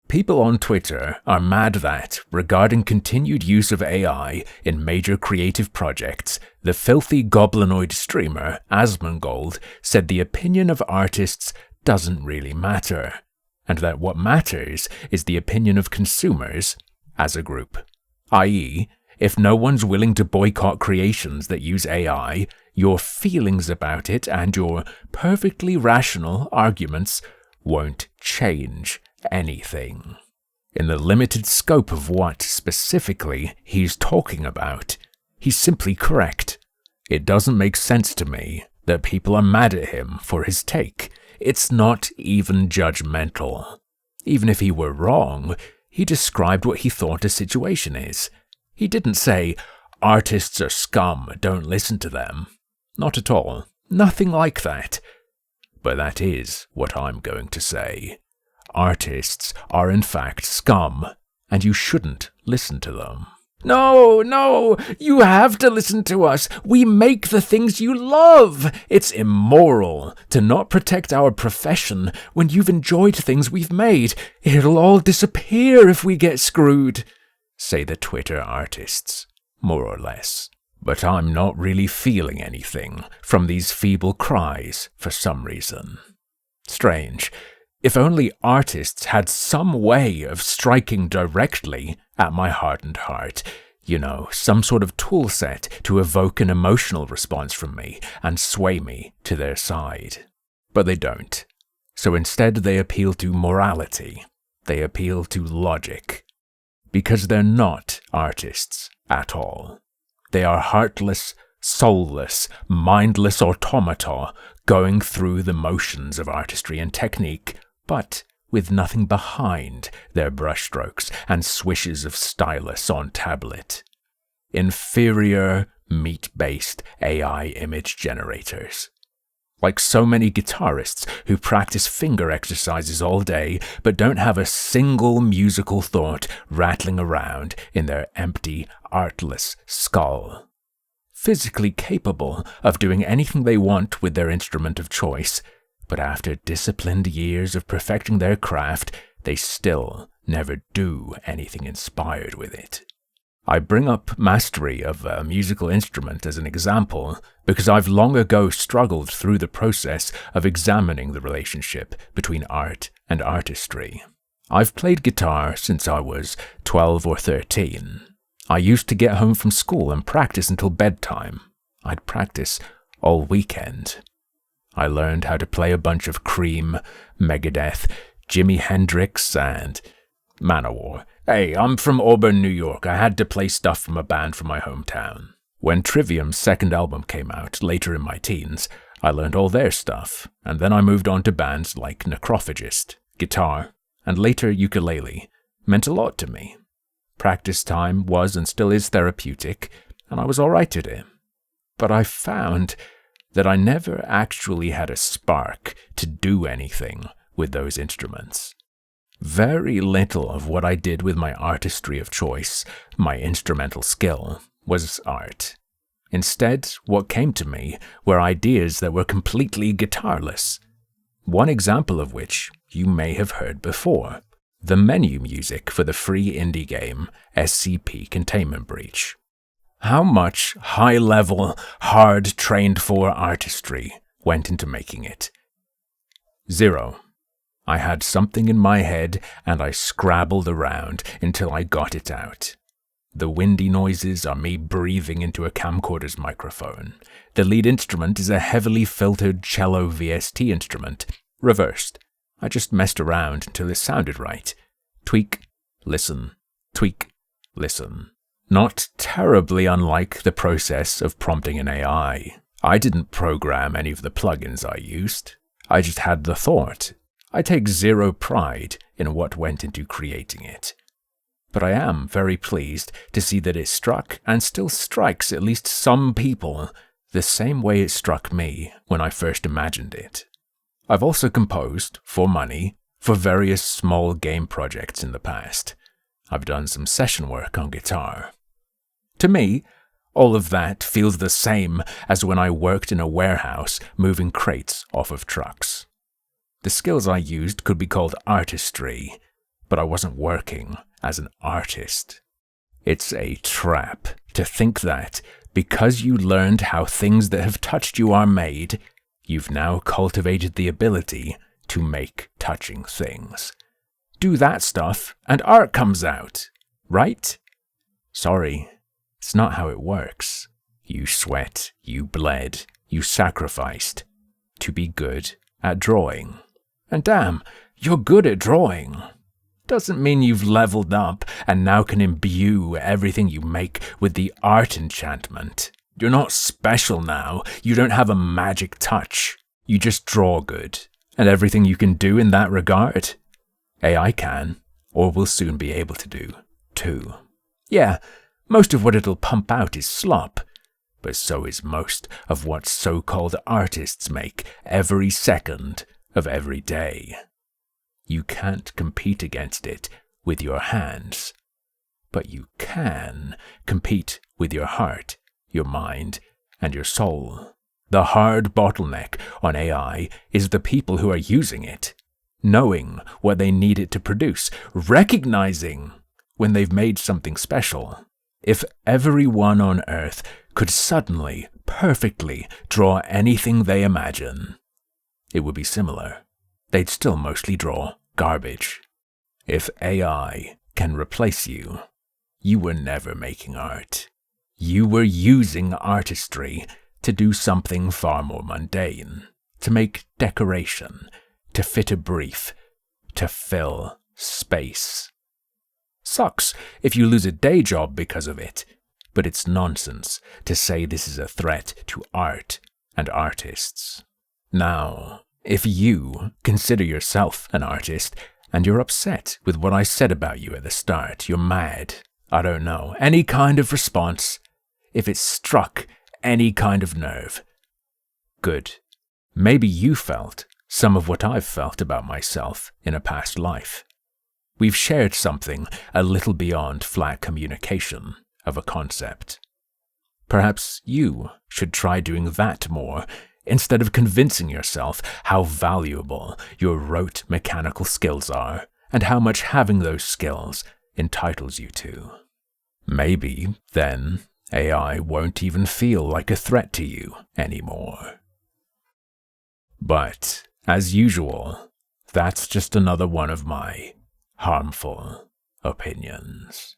People on Twitter are mad that, regarding continued use of AI in major creative projects, the filthy goblinoid streamer Asmongold said the opinion of artists doesn't really matter, and that what matters is the opinion of consumers as a group. I.e., if no one's willing to boycott creations that use AI, your feelings about it and your perfectly rational arguments won't change anything. In the limited scope of what, specifically, he's talking about, he's simply correct. It doesn't make sense to me that people are mad at him for his take. It's not even judgmental. Even if he were wrong, he described what he thought a situation is. He didn't say, artists are scum, don't listen to them. Not at all. Nothing like that. But that is what I'm going to say. Artists are in fact scum, and you shouldn't listen to them. No, you have to listen to us. We make the things you love. It's immoral to not protect our profession when you've enjoyed things we've made. It'll all disappear if we get screwed, say the Twitter artists, more or less. But I'm not really feeling anything from these feeble cries for some reason. Strange. If only artists had some way of striking directly at my hardened heart, some sort of tool set to evoke an emotional response from me and sway me to their side. But they don't. So instead they appeal to morality. They appeal to logic. Because they're not artists at all. They are heartless, soulless, mindless automata going through the motions of artistry and technique, but with nothing behind their brushstrokes and swishes of stylus on tablet. Inferior, meat-based AI image generators. Like so many guitarists who practice finger exercises all day but don't have a single musical thought rattling around in their empty, artless skull. Physically capable of doing anything they want with their instrument of choice, but after disciplined years of perfecting their craft, they still never do anything inspired with it. I bring up mastery of a musical instrument as an example because I've long ago struggled through the process of examining the relationship between art and artistry. I've played guitar since I was 12 or 13. I used to get home from school and practice until bedtime. I'd practice all weekend. I learned how to play a bunch of Cream, Megadeth, Jimi Hendrix, and Manowar. Hey, I'm from Auburn, New York. I had to play stuff from a band from my hometown. When Trivium's second album came out, later in my teens, I learned all their stuff, and then I moved on to bands like Necrophagist, guitar, and later ukulele. Meant a lot to me. Practice time was and still is therapeutic, and I was alright at it. But I found that I never actually had a spark to do anything with those instruments. Very little of what I did with my artistry of choice, my instrumental skill, was art. Instead, what came to me were ideas that were completely guitarless. One example of which you may have heard before: the menu music for the free indie game SCP Containment Breach. How much high-level, hard-trained-for artistry went into making it? 0. I had something in my head and I scrabbled around until I got it out. The windy noises are me breathing into a camcorder's microphone. The lead instrument is a heavily filtered cello VST instrument, reversed. I just messed around until it sounded right. Tweak, listen, tweak, listen. Not terribly unlike the process of prompting an AI. I didn't program any of the plugins I used. I just had the thought. I take zero pride in what went into creating it. But I am very pleased to see that it struck and still strikes at least some people the same way it struck me when I first imagined it. I've also composed, for money, for various small game projects in the past. I've done some session work on guitar. To me, all of that feels the same as when I worked in a warehouse moving crates off of trucks. The skills I used could be called artistry, but I wasn't working as an artist. It's a trap to think that because you learned how things that have touched you are made, you've now cultivated the ability to make touching things. Do that stuff and art comes out, right? Sorry, it's not how it works. You sweat, you bled, you sacrificed to be good at drawing. And damn, you're good at drawing. Doesn't mean you've leveled up and now can imbue everything you make with the art enchantment. You're not special now. You don't have a magic touch. You just draw good. And everything you can do in that regard, AI can, or will soon be able to do, too. Yeah, most of what it'll pump out is slop, but so is most of what so-called artists make every second of every day. You can't compete against it with your hands, but you can compete with your heart, your mind, and your soul. The hard bottleneck on AI is the people who are using it, knowing what they need it to produce, recognizing when they've made something special. If everyone on Earth could suddenly, perfectly draw anything they imagine, it would be similar. They'd still mostly draw garbage. If AI can replace you, you were never making art. You were using artistry to do something far more mundane, to make decoration, to fit a brief, to fill space. Sucks if you lose a day job because of it, but it's nonsense to say this is a threat to art and artists. Now, if you consider yourself an artist and you're upset with what I said about you at the start, you're mad, I don't know, any kind of response, if it struck any kind of nerve, good. Maybe you felt some of what I've felt about myself in a past life. We've shared something a little beyond flat communication of a concept. Perhaps you should try doing that more instead of convincing yourself how valuable your rote mechanical skills are and how much having those skills entitles you to. Maybe, then, AI won't even feel like a threat to you anymore. But, as usual, that's just another one of my harmful opinions.